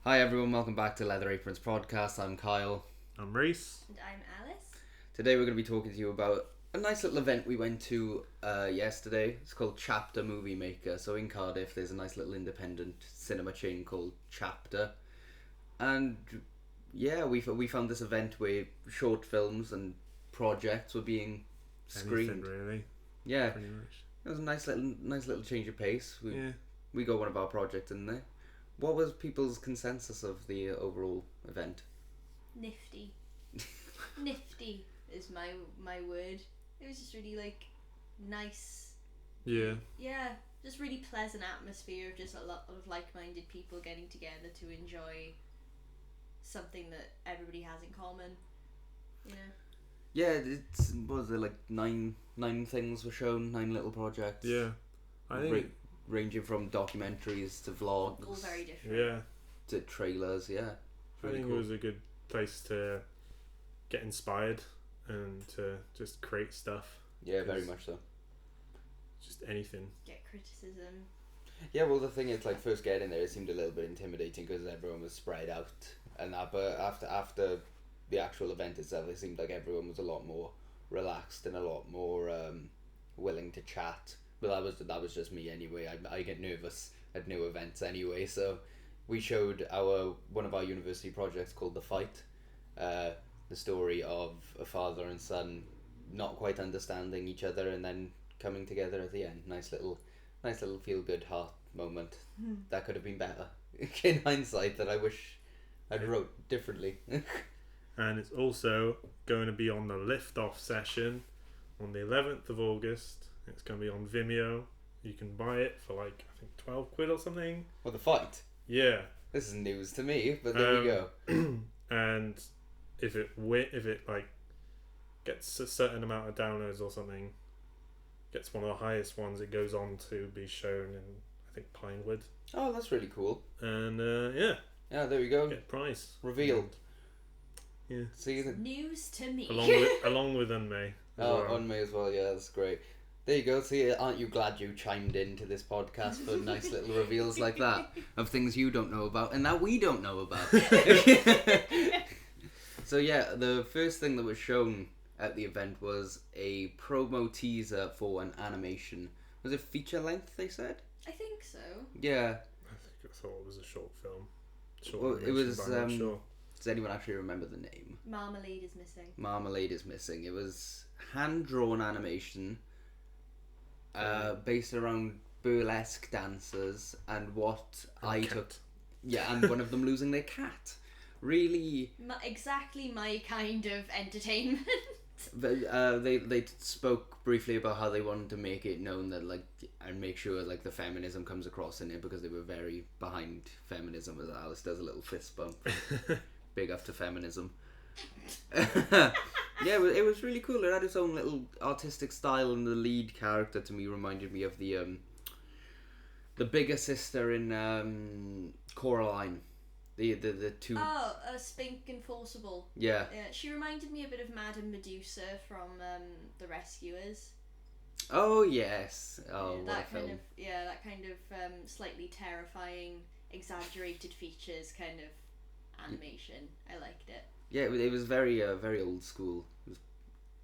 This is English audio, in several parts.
Hi everyone, welcome back to Leather Aprons Podcast. I'm Kyle. I'm Reese. And I'm Alice. Today we're going to be talking to you about a nice little event we went to yesterday. It's called Chapter Moviemaker. So in Cardiff there's a nice little independent cinema chain called Chapter. And yeah, we found this event where short films and projects were being screened. Anything really, Yeah, pretty much. it was a nice little change of pace. Yeah. We got one of our projects in there. What was people's consensus of the overall event? Nifty. Nifty is my word. It was just really nice. Yeah. Yeah, just really pleasant atmosphere of just a lot of like-minded people getting together to enjoy something that everybody has in common. You know. Yeah, it's what was it, like nine things were shown, 9 little projects. Yeah. I think. Ranging from documentaries to vlogs. All very different. Yeah. To trailers, yeah. I think it was a good place to get inspired and to just create stuff. Yeah, very much so. Just anything. Get criticism. Yeah, well, the thing is, like, first getting there, it seemed a little bit intimidating because everyone was spread out and that. But after the actual event itself, it seemed like everyone was a lot more relaxed and a lot more willing to chat. But that was just me anyway. I get nervous at new events anyway. So we showed one of our university projects called The Fight, the story of a father and son not quite understanding each other and then coming together at the end. Nice little feel good heart moment. That could have been better in hindsight. That I wish I'd wrote differently. And it's also going to be on the lift-off session on the 11th of August. It's going to be on Vimeo. You can buy it for I think 12 quid or something. Well, The Fight. Yeah. This is news to me, but there we go. And if it gets a certain amount of downloads or something, gets one of the highest ones, it goes on to be shown in I think Pinewood. Oh, that's really cool. And Yeah, there we go. get a prize Revealed. Yeah. See the News to me. along with Unmay. on me as well. Yeah, that's great. There you go. See, aren't you glad you chimed into this podcast for nice little reveals like that of things you don't know about and that we don't know about? So yeah, the first thing that was shown at the event was a promo teaser for an animation. Was it feature length? They said. I think so. Yeah. I thought it was a short film. Well, it was. But I'm not sure. Does anyone actually remember the name? Marmalade is missing. Marmalade is missing. It was hand-drawn animation based around burlesque dancers and what I took. Yeah, and one of them losing their cat. Really. Exactly my kind of entertainment. They spoke briefly about how they wanted to make it known that and make sure the feminism comes across in it because they were very behind feminism, as Alice does a little fist bump. Big up to feminism. Yeah, it was really cool. It had its own little artistic style, and the lead character to me reminded me of the bigger sister in Coraline. The two. Oh, Spink and Forcible. Yeah. Yeah, she reminded me a bit of Madame Medusa from The Rescuers. Oh yes. Oh, Yeah, what that a film. that kind of slightly terrifying, exaggerated features kind of animation. I liked it. Yeah, it was very old school. It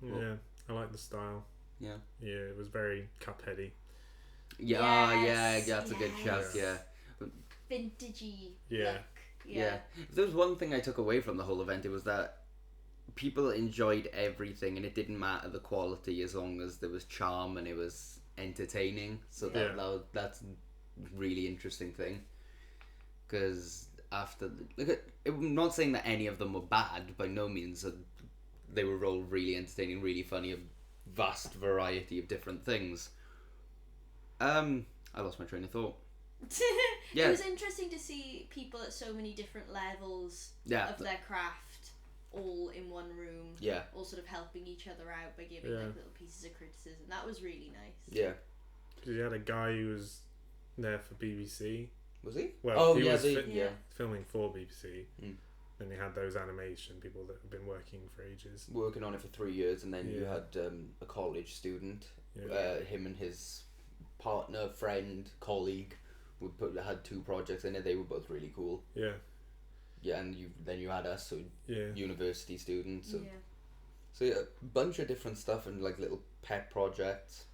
was, Yeah, I like the style. yeah. Yeah, it was very Cupheady. Yeah, Yes, that's a good shout. yes. Yeah. Vintagey Yeah. look. Yeah. If there was one thing I took away from the whole event, it was that people enjoyed everything, and it didn't matter the quality as long as there was charm and it was entertaining. So Yeah. that's a really interesting thing. Because after I'm not saying that any of them were bad by no means. They were all really entertaining, really funny, a vast variety of different things. I lost my train of thought. Yeah. It was interesting to see people at so many different levels of their craft all in one room. Yeah. All sort of helping each other out by giving little pieces of criticism. That was really nice. Yeah. Because you had a guy who was there for BBC. Was he? Well, he he was was filming for BBC. Then they had those animation people that have been working for ages. Working on it for 3 years, and then you had a college student. Yeah. Him and his partner, friend, colleague had 2 projects in it. They were both really cool. Yeah. yeah, and then you had us, so Yeah. university students. So, Yeah. so yeah, a bunch of different stuff and like little pet projects.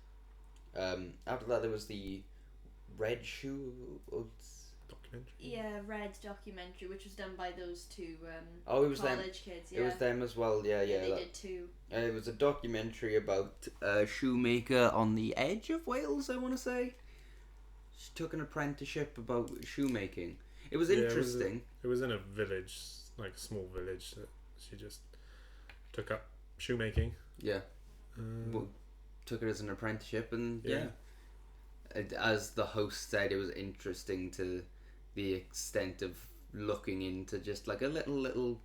After that, there was the Red Shoe. Documentary. Yeah, Red documentary, which was done by those two Oh, it was them. college kids. Yeah. It was them as well. Yeah, Yeah, yeah. they did too. It was a documentary about a shoemaker on the edge of Wales, I want to say. She took an apprenticeship about shoemaking. It was interesting. It was in a village, like a small village, that she just took up shoemaking. Yeah. Well, took it as an apprenticeship, and yeah. As the host said, it was interesting to the extent of looking into just like a little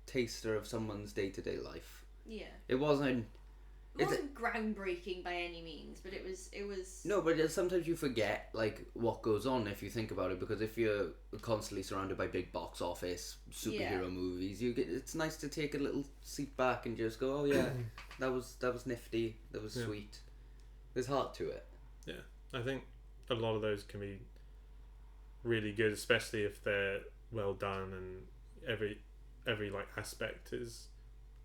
taster of someone's day-to-day life. Yeah. It wasn't groundbreaking by any means, but it was. No, but sometimes you forget like what goes on if you think about it, because if you're constantly surrounded by big box office superhero movies, it's nice to take a little seat back and just go, oh yeah, that was nifty, that was sweet. There's heart to it. Yeah, I think a lot of those can be really good, especially if they're well done and every like aspect is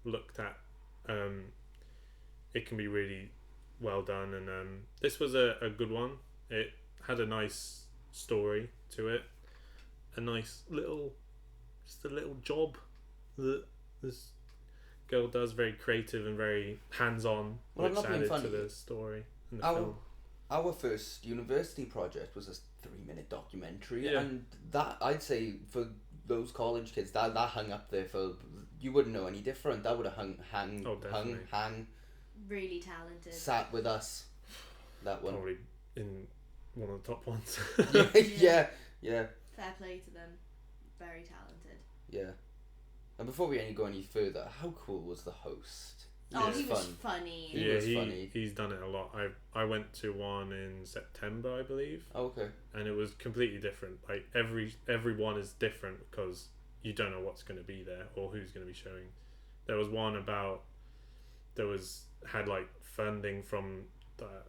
looked at. It can be really well done, and this was a good one. It had a nice story to it, a nice little job that this girl does, very creative and very hands-on, which added to the story and the film. Our first university project was a 3-minute documentary, and that, I'd say, for those college kids, that hung up there for, you wouldn't know any different. That would have hung. Really talented. Sat with us. That one. Probably in one of the top ones. yeah. Fair play to them. Very talented. Yeah. And before we go any further, how cool was the host? He was funny. He was funny. He's done it a lot. I went to one in September, I believe. Oh, okay. And it was completely different. Like every one is different because you don't know what's going to be there or who's going to be showing. There was one about had like funding from the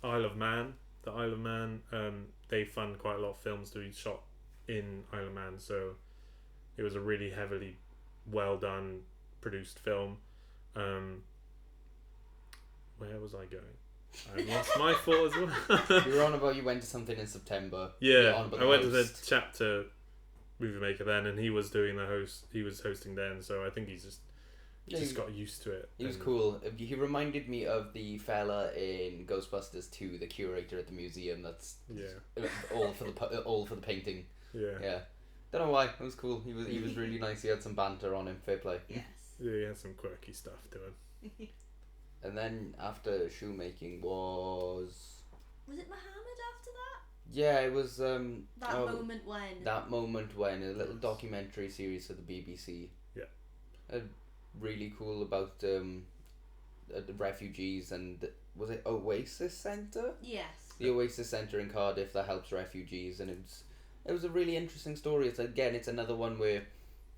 Isle of Man. The Isle of Man, they fund quite a lot of films to be shot in Isle of Man, so it was a really heavily well done produced film. Where was I going? I lost my thought as well. You were on about you went to something in September. Yeah, I went to the Chapter Moviemaker then, and he was doing he was hosting then, so I think he's just got used to it. He was cool. He reminded me of the fella in Ghostbusters 2, the curator at the museum. That's all for the painting. Yeah. Don't know why. It was cool. He was really nice. He had some banter on him. Fair play. Yes. Yeah, he had some quirky stuff to him. And then after shoemaking was it Muhammad after that? Yeah, it was That Moment When, a little documentary series for the BBC. Yeah. Really cool about the refugees, and was it Oasis Centre? Yes. The Oasis Centre in Cardiff that helps refugees, and it was a really interesting story. It's another one where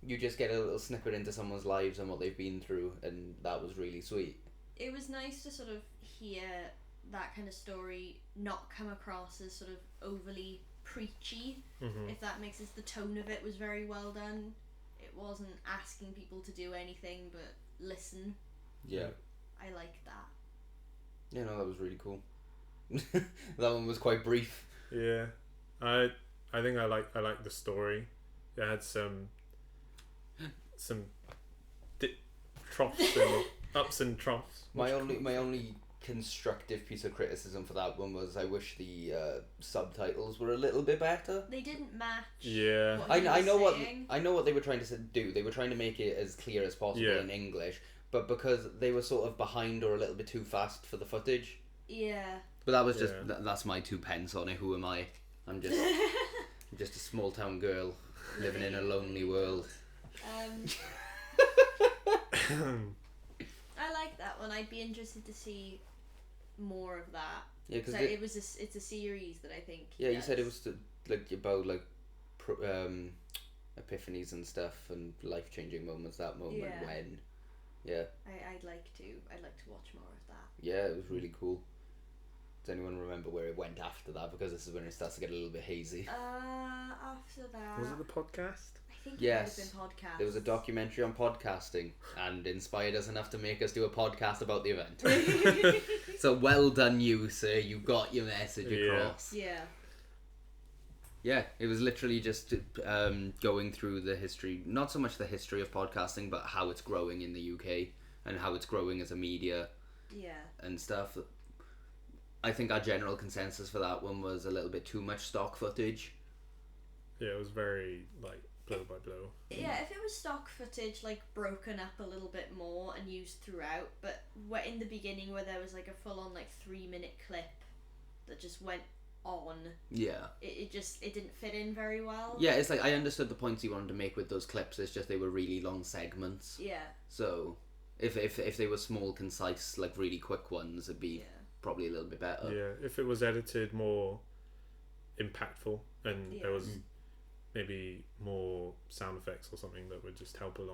you just get a little snippet into someone's lives and what they've been through, and that was really sweet. It was nice to sort of hear that kind of story not come across as sort of overly preachy, if that makes sense. The tone of it was very well done. It wasn't asking people to do anything but listen. Yeah. I liked that. Yeah, no, that was really cool. That one was quite brief. Yeah. I think I like the story. It had some troughs and ups and troughs. My only constructive piece of criticism for that one was I wish the subtitles were a little bit better. They didn't match. Yeah. I know what they were trying to do. They were trying to make it as clear as possible in English, but because they were sort of behind or a little bit too fast for the footage. Yeah. But that was just that's my 2 pence on it. Who am I? I'm just a small town girl living in a lonely world. I like that one. I'd be interested to see more of that. Yeah, because it's a series that I think. Yeah, you said it was about epiphanies and stuff and life changing moments. That moment when. Yeah. I'd like to watch more of that. Yeah, it was really cool. Does anyone remember where it went after that? Because this is when it starts to get a little bit hazy. After that, Was it the podcast? I think Yes. it might have been podcast. There was a documentary on podcasting and inspired us enough to make us do a podcast about the event. So well done you, sir. You got your message across. Yeah. Yeah, it was literally just going through the history, not so much the history of podcasting, but how it's growing in the UK and how it's growing as a media and stuff. I think our general consensus for that one was a little bit too much stock footage. Yeah, it was very, like, blow by blow. Yeah, if it was stock footage, like, broken up a little bit more and used throughout, but in the beginning where there was, like, a full-on, like, 3-minute clip that just went on, it didn't fit in very well. Yeah, it's like, I understood the points he wanted to make with those clips, it's just they were really long segments. Yeah. So, if they were small, concise, like, really quick ones, it'd be probably a little bit better. Yeah, if it was edited more impactful and there was maybe more sound effects or something that would just help it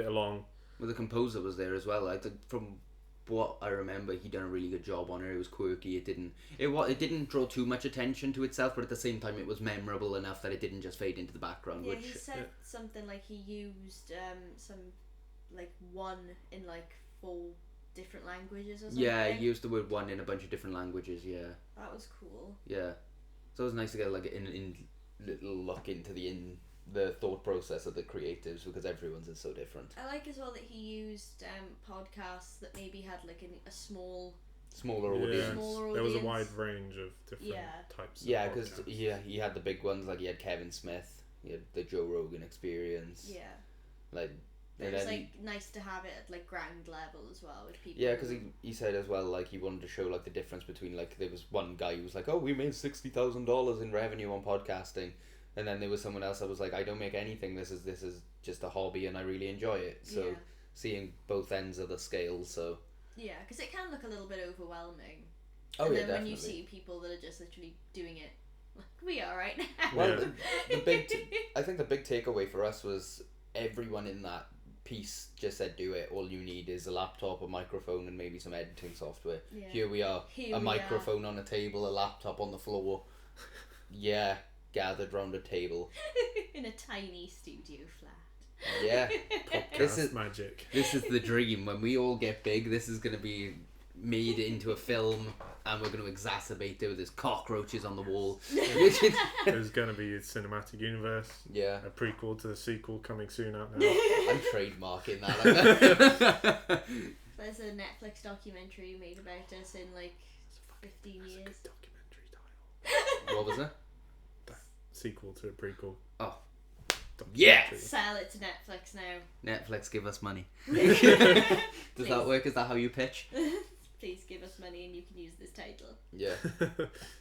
along. Well, the composer was there as well. From what I remember, he done a really good job on it. It was quirky. It didn't draw too much attention to itself, but at the same time, it was memorable enough that it didn't just fade into the background. Yeah, he said something like he used some like one in like 4 different languages or something. Yeah, he used the word one in a bunch of different languages. Yeah. That was cool. Yeah, so it was nice to get like in little look into the thought process of the creatives, because everyone's is so different. I like as well that he used podcasts that maybe had like a smaller audience. There was a wide range of different types. Yeah, because he had the big ones, like he had Kevin Smith, he had the Joe Rogan Experience. Yeah. Like. It was like nice to have it at like ground level as well with people. Yeah, because he said as well, like he wanted to show like the difference between, like, there was one guy who was like, oh, we made $60,000 in revenue on podcasting, and then there was someone else that was like, I don't make anything. This is just a hobby and I really enjoy it. So seeing both ends of the scale. So yeah, because it can look a little bit overwhelming. Oh, and yeah, then definitely. When you see people that are just literally doing it, like we are right now. Well, I think the big takeaway for us was everyone in that piece just said, do it. All you need is a laptop, a microphone, and maybe some editing software. Yeah. Here we are. A microphone on a table, a laptop on the floor. Yeah, gathered round a table. In a tiny studio flat. Yeah. This is magic. This is the dream. When we all get big, this is going to be made into a film, and we're going to exacerbate it with this cockroaches on the wall. There's going to be a cinematic universe. Yeah. A prequel to the sequel coming soon out now. I'm trademarking that. There's a Netflix documentary made about us in like 15 years. That's a good documentary title. What was it? Sequel to a prequel. Oh. Yeah! Sell it to Netflix now. Netflix, give us money. Does that work? Is that how you pitch? Please give us money and you can use this title. Yeah.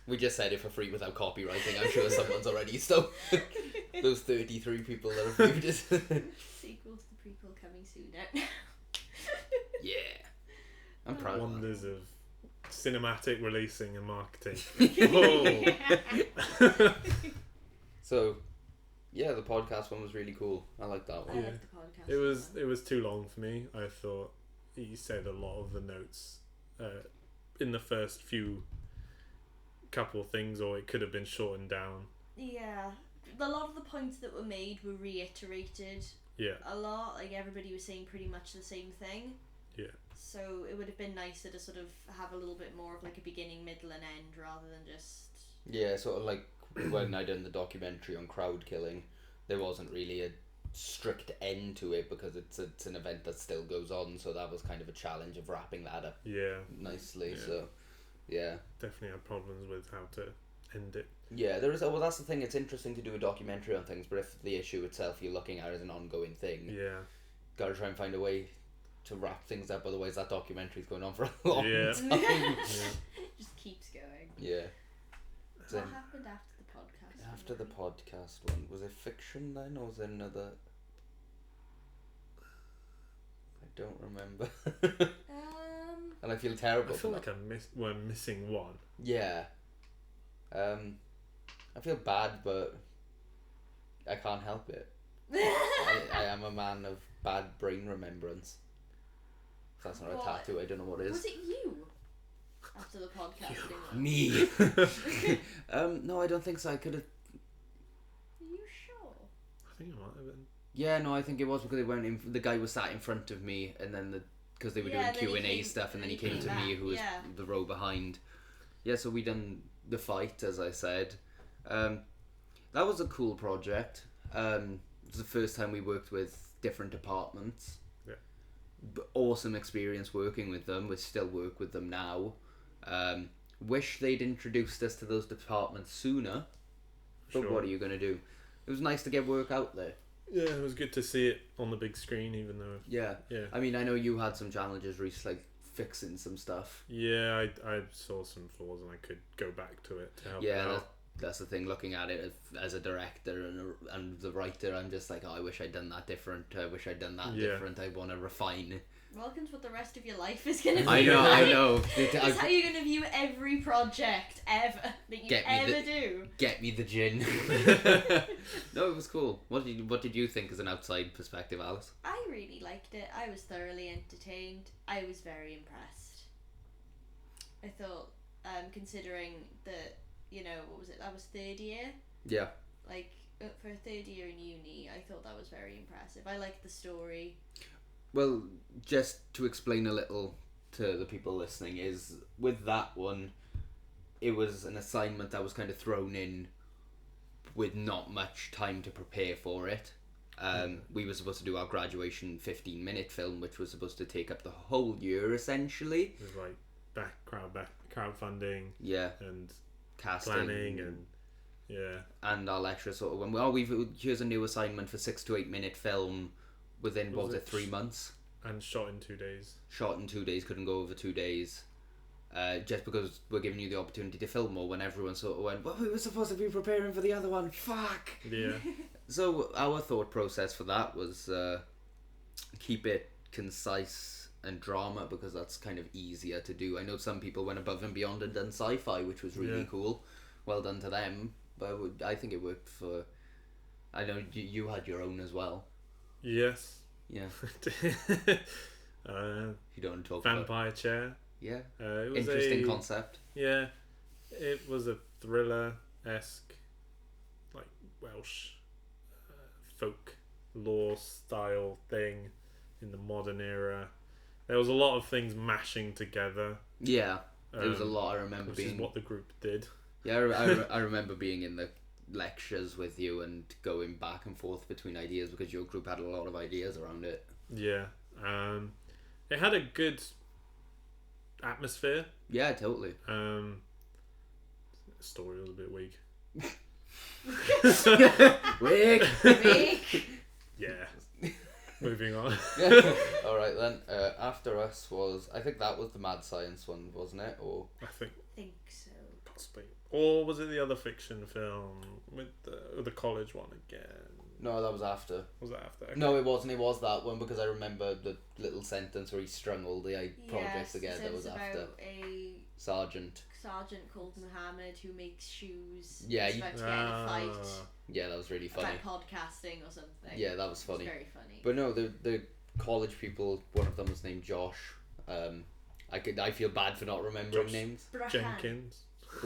We just said it for free without copywriting. I'm sure someone's already stole those 33 people that have viewed it. Sequel to the prequel coming soon out now. Yeah. I'm proud of Wonders that. of cinematic releasing and marketing. So, yeah, the podcast one was really cool. I like that one. I like the podcast. It was too long for me. I thought he said a lot of the notes in the first few couple of things, or it could have been shortened down. Yeah, a lot of the points that were made were reiterated. Yeah. A lot, like everybody was saying pretty much the same thing. Yeah. So it would have been nicer to sort of have a little bit more of like a beginning, middle, and end rather than just. Yeah, sort of like when I done the documentary on crowd killing, there wasn't really a strict end to it because it's an event that still goes on, so that was kind of a challenge of wrapping that up nicely. So yeah, definitely had problems with how to end it. Yeah, there is. Well, that's the thing. It's interesting to do a documentary on things, but if the issue itself you're looking at as an ongoing thing, gotta try and find a way to wrap things up. Otherwise, that documentary's going on for a long time. It just keeps going. Yeah. So what happened after the podcast? After the podcast one, was it fiction then, or was there another? I don't remember. And I feel terrible. I feel like we're missing one. Yeah. I feel bad, but I can't help it. I am a man of bad brain remembrance. If that's not a tattoo, I don't know what it is. Was it you? after the podcasting one. Me. No, I don't think so. I could have. Are you sure? I think it might have been. Yeah, no, I think it was because they went in. The guy was sat in front of me, and then because they were Yeah, doing then he Q&A came- stuff, and then he then he came to came me, back, who was yeah. the row behind. Yeah, so we done the fight, as I said. That was a cool project. It was the first time we worked with different departments. Yeah. Awesome experience working with them. We still work with them now. Wish they'd introduced us to those departments sooner. But Sure. what are you going to do? It was nice to get work out there. Yeah, it was good to see it on the big screen, even though. Yeah. Yeah. I mean, I know you had some challenges, Reese, like fixing some stuff. Yeah, I saw some flaws and I could go back to it to help Yeah, it out. that's the thing. Looking at it as a director and the writer, I'm just like, oh, I wish I'd done that different. I wish I'd done that Yeah. different. I want to refine it. Welcome to what the rest of your life is going to be. I know, I know. This is how you're going to view every project ever that you Get me ever the- do. Get me the gin. No, it was cool. What did you think as an outside perspective, Alice? I really liked it. I was thoroughly entertained. I was very impressed. I thought, considering that, what was it? That was third year. Yeah. Like for a third year in uni, I thought that was very impressive. I liked the story. Well, just to explain a little to the people listening, is with that one, it was an assignment that was kind of thrown in with not much time to prepare for it. We were supposed to do our graduation 15-minute film, which was supposed to take up the whole year, essentially. It was like crowdfunding Yeah, and casting. planning and yeah. And our lecturer sort of went, well, here's a new assignment for 6 to 8 minute film within, what was it, 3 months? And shot in 2 days. Shot in 2 days, couldn't go over 2 days. Just because we're giving you the opportunity to film more, when everyone sort of went, well, we were supposed to be preparing for the other one, fuck! Yeah. So our thought process for that was keep it concise and drama, because that's kind of easier to do. I know some people went above and beyond and done sci-fi, which was really Yeah. cool. Well done to them. But I think it worked for... I know you had your own as well. Yes. Yeah. uh, You don't want to talk about... vampire chair. Yeah. It was Interesting concept. Yeah, it was a thriller-esque, like Welsh folk lore style thing in the modern era. There was a lot of things mashing together. Yeah. There was a lot. I remember which being... is what the group did. Yeah, I remember being in the lectures with you and going back and forth between ideas, because your group had a lot of ideas around it. Yeah, it had a good atmosphere. Yeah, totally. The story was a bit weak. Wick! Big. Yeah. Moving on. Alright then, After Us was... I think that was the Mad Science one, wasn't it? Or I think think so. possibly. Or was it the other fiction film with the college one again? no, that was after. Was that after? Okay. No, it wasn't. It was that one, because I remember the little sentence where he strung all the projects Yes, together it was was after. about a Sergeant. sergeant called Muhammad who makes shoes. Yeah, He's about to get in a fight Yeah, that was really funny. about podcasting or something. Yeah, that was It's funny. very funny. But no, the college people, one of them was named Josh. I feel bad for not remembering Josh. names. Brahan. Jenkins.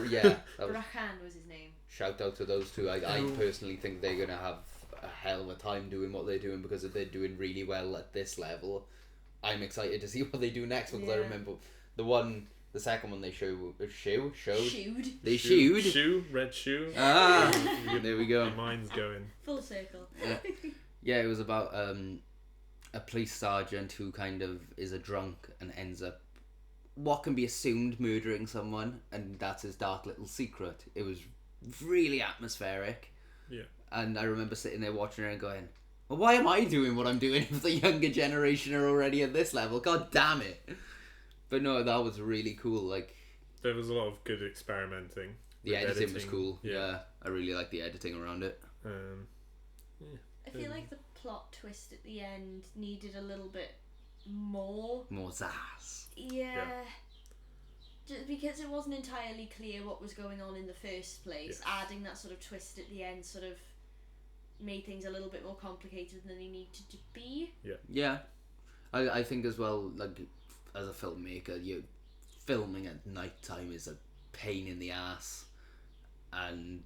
Yeah, that was, Brahan was his name. shout out to those two. I personally think they're gonna have a hell of a time doing what they're doing, because if they're doing really well at this level, I'm excited to see what they do next, because I Yeah. remember the second one they showed. Shoed. They shooed. Red shoe. Ah, there we go. My mind's going. Full circle. Yeah, it was about a police sergeant who kind of is a drunk and ends up what can be assumed murdering someone, and that's his dark little secret. It was really atmospheric. Yeah. And I remember sitting there watching it and going, well, why am I doing what I'm doing if the younger generation are already at this level? God damn it. But no, that was really cool. Like, There was a lot of good experimenting. the with editing was cool. Yeah. Yeah, I really liked the editing around it. I feel like the plot twist at the end needed a little bit more. More zazz. Yeah. Just because it wasn't entirely clear what was going on in the first place, adding that sort of twist at the end sort of made things a little bit more complicated than they needed to be. Yeah. I think as well, like, as a filmmaker, filming at night time is a pain in the ass, and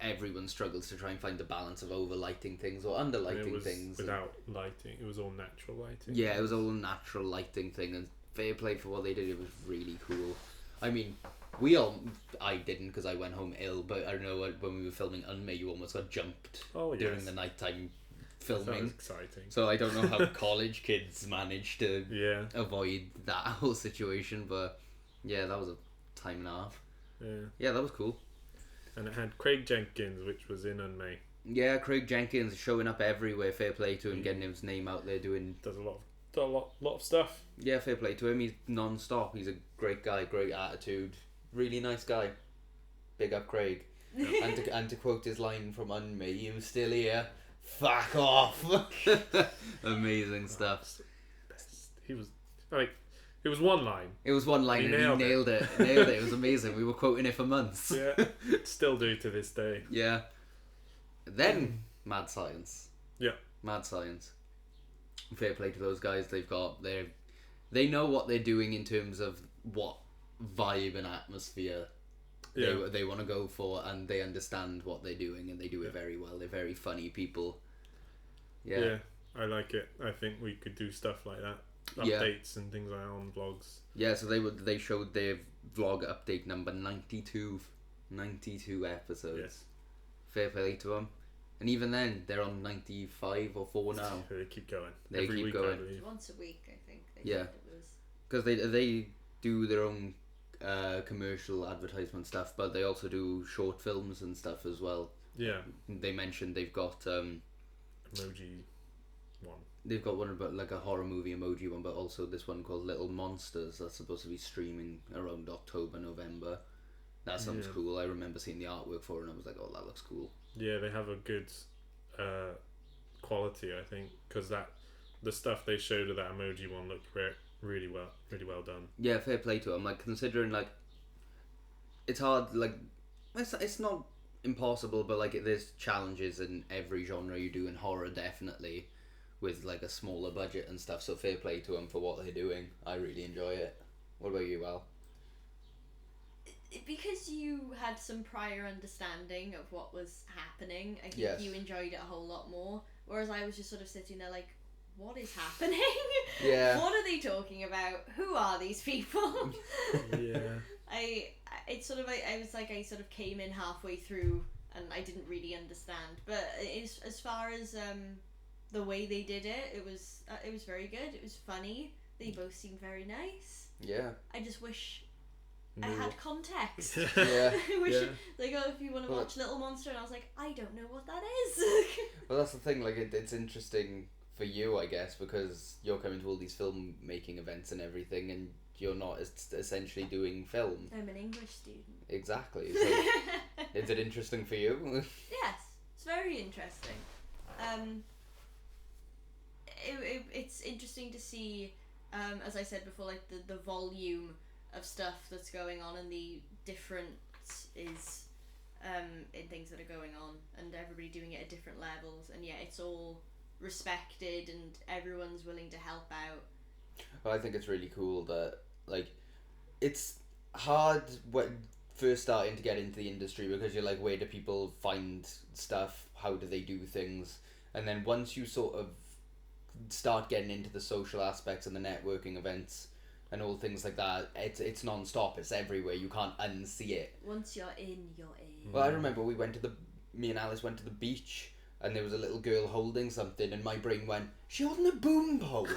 everyone struggles to try and find the balance of overlighting things or underlighting things. Without lighting, it was all natural lighting. Yeah, it was all a natural lighting thing, and fair play for what they did. It was really cool. I mean, I didn't because I went home ill, but I don't know, when we were filming Unmade, you almost got jumped during the nighttime filming. That was exciting. So I don't know how college kids managed to avoid that whole situation, but yeah, that was a time and a half. Yeah, that was cool. And it had Craig Jenkins, which was in Unmade. Yeah, Craig Jenkins showing up everywhere. Fair play to him, getting his name out there, doing... Does a lot of stuff. Yeah, fair play to him. He's non-stop. He's a great guy, great attitude. Really nice guy. Big up Craig. Yeah. And to quote his line from Unmade, "You still here? Fuck off." Amazing stuff. He was like, it was one line. It was one line, and he nailed it. It was amazing. We were quoting it for months. Yeah, still do to this day. Yeah. Then Mad Science. Yeah. Mad Science. Fair play to those guys. They know what they're doing in terms of what vibe and atmosphere they want to go for, and they understand what they're doing, and they do it very well. They're very funny people. Yeah, I like it. I think we could do stuff like that, updates and things like that on vlogs. Yeah, so they showed their vlog update number 92 episodes. Yes. Fair play to them. And even then, they're on 95 or 4 now. They keep going. They Every keep week, going. Once a week, I think. Yeah. Because they do their own commercial advertisement stuff, but they also do short films and stuff as well. Yeah. They mentioned they've got emoji one. They've got one about like a horror movie emoji one, but also this one called Little Monsters that's supposed to be streaming around October, November. That sounds cool. I remember seeing the artwork for it and I was like, oh, that looks cool. Yeah, they have a good quality, I think, because the stuff they showed of that emoji one looked really well done. Yeah, fair play to them. Like, considering like it's hard, like it's not impossible, but like there's challenges in every genre you do, in horror definitely, with like a smaller budget and stuff. So fair play to them for what they're doing. I really enjoy it. What about you, Al? Because you had some prior understanding of what was happening, I think you enjoyed it a whole lot more. Whereas I was just sort of sitting there like, what is happening? Yeah. What are they talking about? Who are these people? Yeah. I was like, I sort of came in halfway through and I didn't really understand. But as far as the way they did it, it was very good. It was funny. They both seemed very nice. Yeah. I just wish I had context. Yeah. I wish like, oh, if you want to watch Little Monster, and I was like, I don't know what that is. Well, that's the thing. Like, it's interesting for you, I guess, because you're coming to all these film making events and everything, and you're not essentially doing film. I'm an English student. Exactly. So, is it interesting for you? Yes, it's very interesting. It's interesting to see, as I said before, like the volume of stuff that's going on and the difference is in things that are going on, and everybody doing it at different levels, and it's all respected and everyone's willing to help out. Well, I think it's really cool that, like, it's hard when first starting to get into the industry, because you're like, where do people find stuff, how do they do things, and then once you sort of start getting into the social aspects and the networking events and all things like that, it's non-stop, it's everywhere, you can't unsee it. Once you're in, you're in. Well, I remember me and Alice went to the beach, and there was a little girl holding something, and my brain went, she holding a boom pole.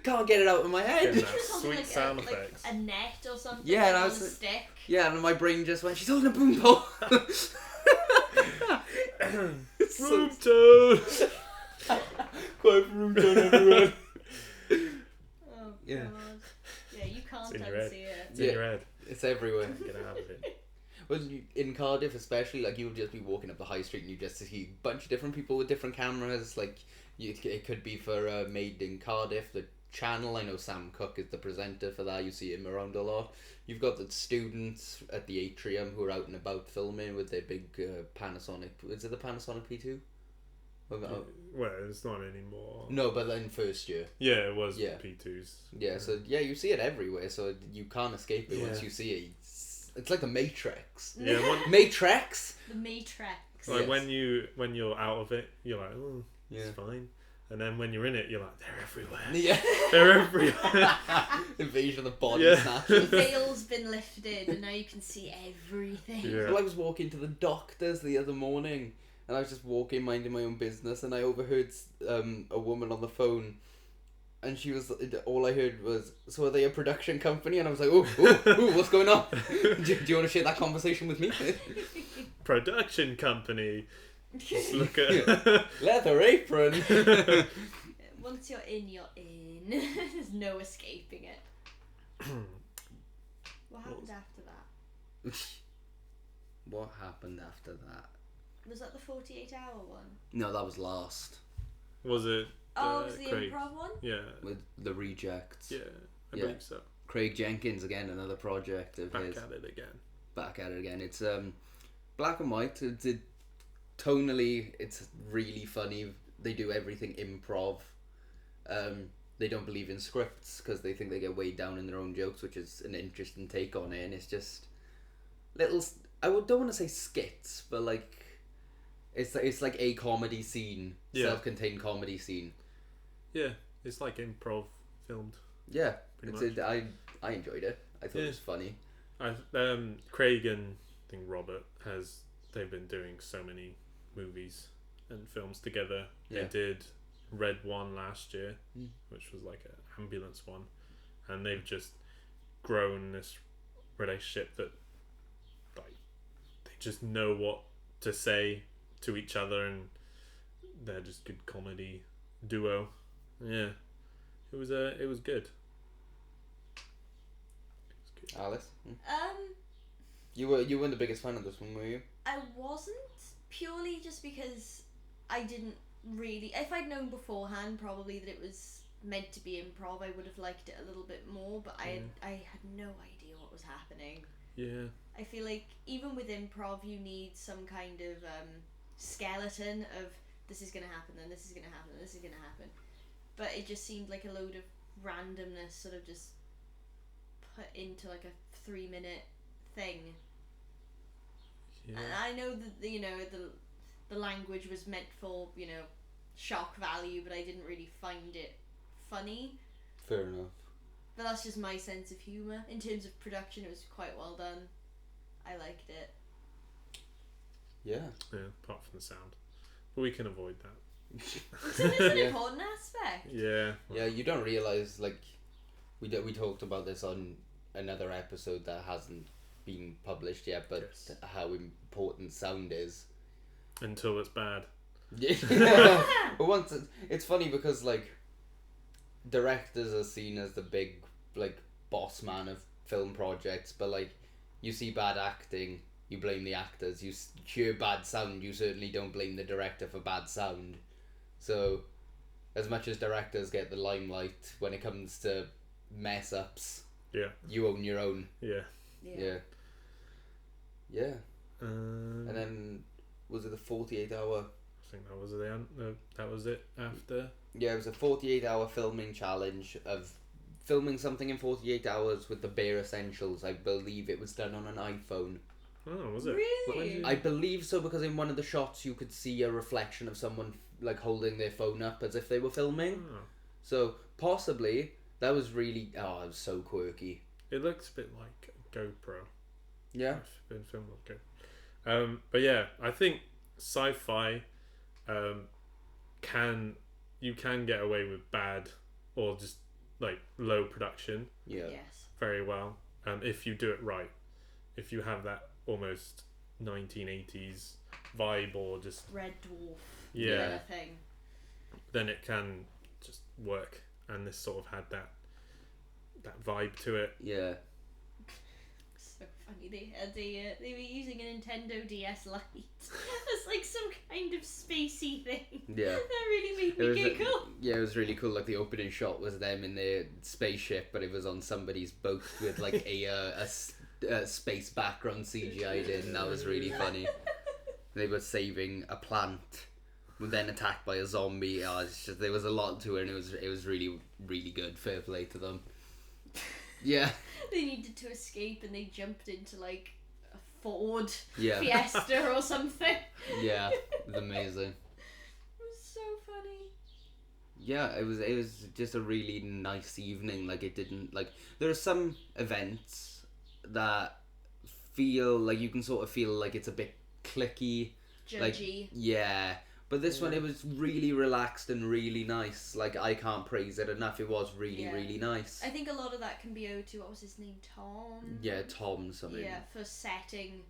Can't get it out of my head. Yeah, sweet like sound effects. Like a net or something. Yeah, and I was on a stick. Yeah, and my brain just went, she's holding a boom pole. Room tone. Quite room tone, everyone. Oh, yeah. God. Yeah, you can't unsee it. It's in your head. It's everywhere. Get out of it. Well, in Cardiff especially, like, you'll just be walking up the high street and you just see a bunch of different people with different cameras. Like, it could be for Made in Cardiff, the channel. I know Sam Cook is the presenter for that. You see him around a lot. You've got the students at the atrium who are out and about filming with their big Panasonic. Is it the Panasonic P2? Well, it's not anymore. No, but then first year. Yeah, it was Yeah. P2s. Yeah, so you see it everywhere, so you can't escape it once Yeah. you see it. It's like the Matrix. Yeah, Matrix? The Matrix. like Yes. when you're out of it, you're like, oh, Yeah. it's fine. And then when you're in it, you're like, they're everywhere. Yeah. They're everywhere. Invasion of the Body Yeah. Snatchers. The veil's been lifted and now you can see everything. Yeah. Well, I was walking to the doctor's the other morning, and I was just walking, minding my own business, and I overheard a woman on the phone, and she was, all I heard was, so are they a production company? And I was like, ooh, what's going on? do you want to share that conversation with me? Production company. Just look at. Leather apron. Once you're in, you're in. There's no escaping it. What happened after that? What happened after that? Was that the 48-hour one? No, that was last. Was it? Oh, it was the Craig? improv one? Yeah. With the Rejects. Yeah. I Yeah. believe so. Craig Jenkins, again, another project of Back his. at it again. Back at it again. It's black and white. Tonally, it's really funny. They do everything improv. They don't believe in scripts because they think they get weighed down in their own jokes, which is an interesting take on it. And it's just little. Don't want to say skits, but like it's like a comedy scene, Yeah. self-contained comedy scene. Yeah, it's like improv filmed. Yeah, Pretty much. I enjoyed it. I thought it Yeah. was funny. Craig and I think Robert they've been doing so many movies and films together. Yeah. They did Red One last year, Mm. which was like an ambulance one, and they've just grown this relationship that like they just know what to say to each other, and they're just good comedy duo. Yeah, it was good. Alice, Um, you weren't the biggest fan of this one, were you? I wasn't, purely just because I didn't really. If I'd known beforehand, probably that it was meant to be improv, I would have liked it a little bit more. But I had no idea what was happening. Yeah. I feel like even with improv, you need some kind of skeleton of this is gonna happen, then this is gonna happen, then this is gonna happen. But it just seemed like a load of randomness, sort of just put into like a 3-minute thing. Yeah. And I know that the language was meant for shock value, but I didn't really find it funny. Fair enough. But that's just my sense of humour. In terms of production, it was quite well done. I liked it. Yeah. Yeah, apart from the sound. But we can avoid that. It's an Yeah. important aspect. Yeah. Yeah, you don't realise, like, we talked about this on another episode that hasn't been published yet, but Yes. how important sound is. Until it's bad. Yeah. But once it's funny because, like, directors are seen as the big, like, boss man of film projects, but, like, you see bad acting, you blame the actors. You hear bad sound, you certainly don't blame the director for bad sound. So, as much as directors get the limelight when it comes to mess ups, Yeah. you own your own. Yeah. Yeah. And then, was it the 48-hour? I think that was that was it after. Yeah, it was a 48-hour filming challenge of filming something in 48 hours with the bare essentials. I believe it was done on an iPhone. Oh, was it? Really? I believe so, because in one of the shots you could see a reflection of someone like holding their phone up as if they were filming. Oh. So possibly that was really it was so quirky. It looks a bit like GoPro. Yeah. It's been filmed on GoPro. But yeah, I think sci-fi can get away with bad or just like low production Yeah. Yes. very well if you do it right. If you have that almost 1980s vibe or just Red Dwarf. yeah, Thing. then it can just work. And this sort of had that vibe to it. Yeah. So funny. They were using a Nintendo DS Lite. It's like some kind of spacey thing. Yeah. That really made It was me giggle. yeah, it was really cool. Like the opening shot was them in their spaceship, but it was on somebody's boat with like a space background CGI'd in. That was really funny. They were saving a plant were then attacked by a zombie. It's just, there was a lot to it, and it was really, really good. Fair play to them. Yeah. They needed to escape, and they jumped into like a Ford Yeah. Fiesta or something. Yeah, it was amazing. It was so funny. Yeah, it was just a really nice evening. Like, it didn't, like, there are some events that feel like you can sort of feel like it's a bit clicky, Judgy. like, yeah, but this one, it was really relaxed and really nice. Like, I can't praise it enough. It was really, really nice. I think a lot of that can be owed to, what was his name, Tom? Yeah, Tom something. Yeah, for setting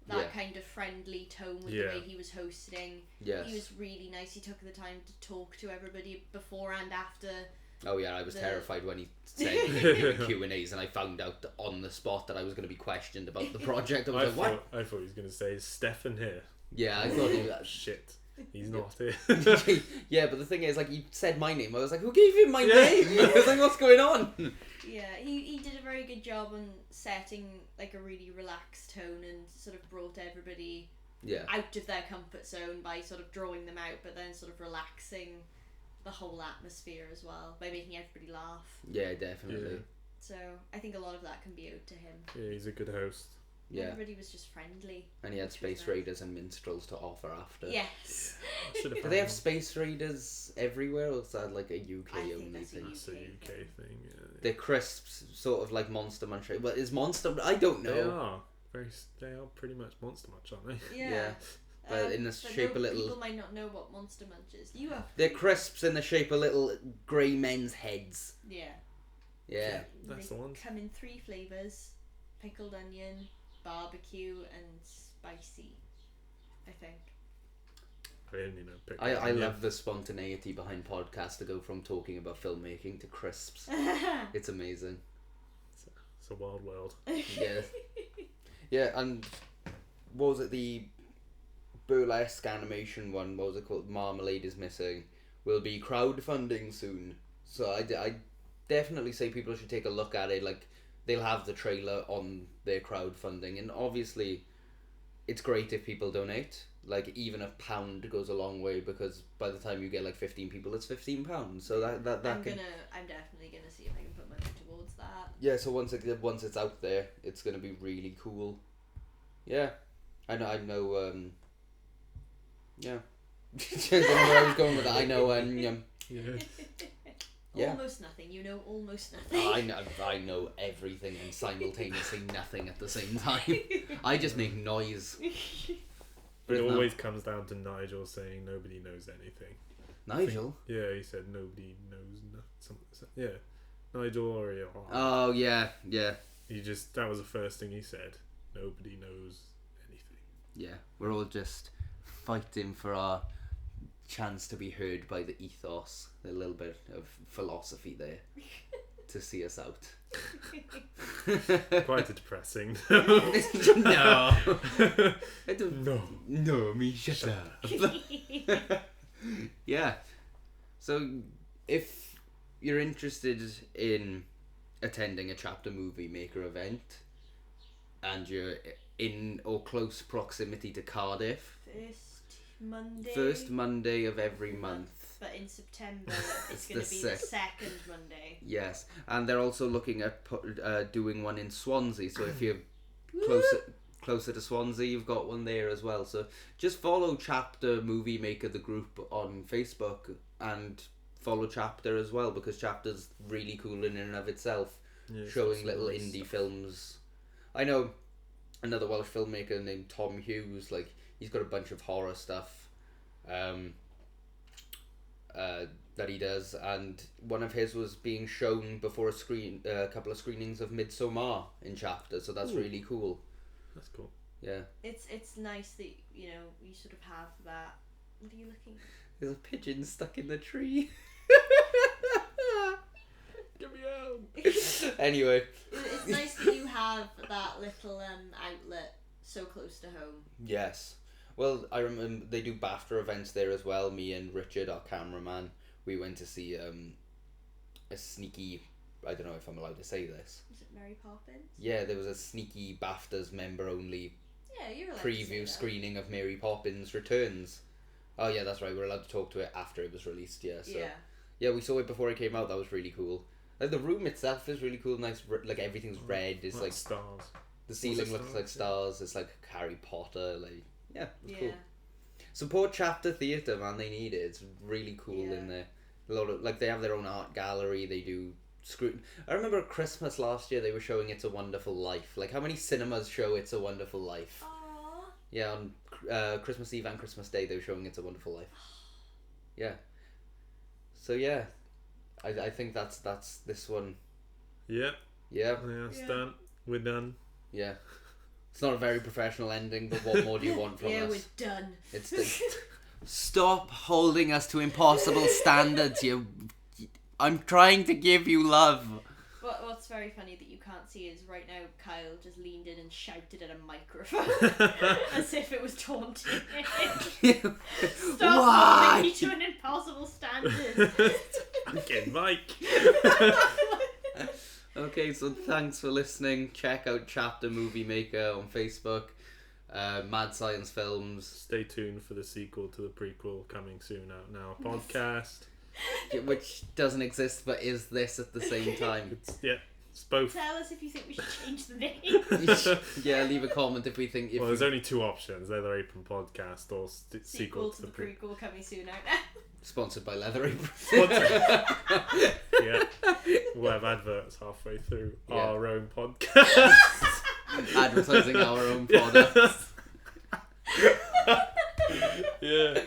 that kind of friendly tone with the way he was hosting. Yes. He was really nice. He took the time to talk to everybody before and after. Oh yeah, I was terrified when he said Q&As, and I found out on the spot that I was going to be questioned about the project. I was like, what? I thought he was going to say, is Stefan here? Yeah, I thought he was... Shit. He's not here. Yeah, but the thing is, like, he said my name. I was like, who gave him my name? I was like, what's going on? Yeah, he did a very good job on setting like a really relaxed tone and sort of brought everybody out of their comfort zone by sort of drawing them out, but then sort of relaxing the whole atmosphere as well by making everybody laugh. Yeah, definitely. Yeah. So I think a lot of that can be owed to him. Yeah, he's a good host. Yeah. Everybody was just friendly. And he had Space Raiders and Minstrels to offer after. Yes. Do they have Space Raiders everywhere, or is that like a UK only thing? That's a UK thing, yeah. They're crisps, sort of like Monster Munch. But is Monster... I don't know. They are pretty much Monster Munch, aren't they? Yeah. But in the shape of little... People might not know what Monster Munch is. You have... They're crisps in the shape of little grey men's heads. Yeah. Yeah. That's the one. Come in 3 flavours. Pickled onion, barbecue and spicy, I think. I love the spontaneity behind podcasts to go from talking about filmmaking to crisps. It's amazing. It's a wild world. Yeah. Yeah, and what was it, the burlesque animation one, what was it called, Marmalade is Missing, will be crowdfunding soon. So I definitely say people should take a look at it. Like, they'll have the trailer on their crowdfunding, and obviously it's great if people donate. Like, even £1 goes a long way, because by the time you get like 15 people, it's £15. So that I'm definitely gonna see if I can put money towards that. Yeah, so once it's out there, it's gonna be really cool. Yeah, I know. Yeah, I don't know where I was going with that. I know. Yeah. Almost nothing. You know, almost nothing. I know everything and simultaneously nothing at the same time. I just make noise. It always comes down to Nigel saying nobody knows anything. Nigel? Yeah, he said nobody knows nothing. Yeah, Nigel or oh yeah. That was the first thing he said. Nobody knows anything. Yeah, we're all just fighting for our chance to be heard by the ethos. A little bit of philosophy there to see us out. Quite depressing. No. No, me shut up. Yeah. So if you're interested in attending a Chapter Moviemaker event and you're in or close proximity to Cardiff, first Monday of every month. But in September, it's going to be the second Monday. Yes, and they're also looking at doing one in Swansea. So if you're closer to Swansea, you've got one there as well. So just follow Chapter Moviemaker, the group, on Facebook, and follow Chapter as well, because Chapter's really cool in and of itself, showing little indie films. I know another Welsh filmmaker named Tom Hughes. Like, he's got a bunch of horror stuff that he does, and one of his was being shown before a couple of screenings of Midsommar in Chapter, so that's really cool. That's cool. Yeah. It's nice that, you know, you sort of have that. What are you looking at? There's a pigeon stuck in the tree. Get me out. Anyway. It's nice that you have that little outlet so close to home. Yes. Well, I remember they do BAFTA events there as well. Me and Richard, our cameraman, we went to see a sneaky... I don't know if I'm allowed to say this. Was it Mary Poppins? Yeah, there was a sneaky BAFTA's member-only preview screening of Mary Poppins Returns. Oh yeah, that's right. We're allowed to talk to it after it was released. Yeah. So Yeah. yeah, we saw it before it came out. That was really cool. Like the room itself is really cool. Nice, like everything's red. It's like stars. the ceiling looks stars? like stars. It's like Harry Potter. Like yeah, it's Yeah. cool. Support Chapter Theatre, man. They need it. It's really cool Yeah. in there. A lot of like they have their own art gallery. They do scrutiny. I remember at Christmas last year they were showing It's a Wonderful Life. Like how many cinemas show It's a Wonderful Life? Aww. Yeah, on Christmas Eve and Christmas Day they were showing It's a Wonderful Life. Yeah. So yeah, I think that's this one. Yeah. Yeah. Yeah, it's Yeah. done. We're done. Yeah. It's not a very professional ending, but what more do you want from Yeah, us? we're done. It's the... Stop holding us to impossible standards. I'm trying to give you love. What's very funny that you can't see is right now Kyle just leaned in and shouted at a microphone as if it was taunting him. Stop Why? holding me to an impossible standard. Fucking Mike. Okay, so thanks for listening. Check out Chapter Moviemaker on Facebook. Mad Science Films, Stay tuned for the sequel to the prequel coming soon out now. Podcast. which doesn't exist but is this at the same time. It's both. Tell us if you think we should change the name. Yeah, leave a comment if we think. If Well, there's only two options: Leather Apron Podcast or Sequel to the prequel coming soon out now. Sponsored by Leather Apron. Yeah, we'll have adverts halfway through Yeah. our own podcast. Advertising our own products. Yeah.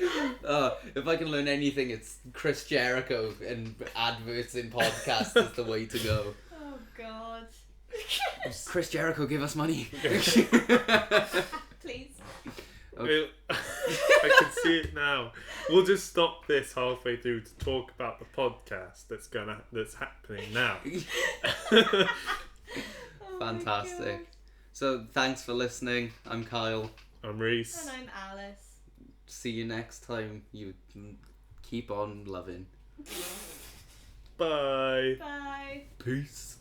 If I can learn anything, it's Chris Jericho and adverts in podcasts is the way to go. Oh God. Chris Jericho, give us money. Please. Okay. I can see it now. We'll just stop this halfway through to talk about the podcast that's happening now. Oh my Fantastic. God. So thanks for listening. I'm Kyle. I'm Reese. And I'm Alice. See you next time. You keep on loving. Bye. Bye. Peace.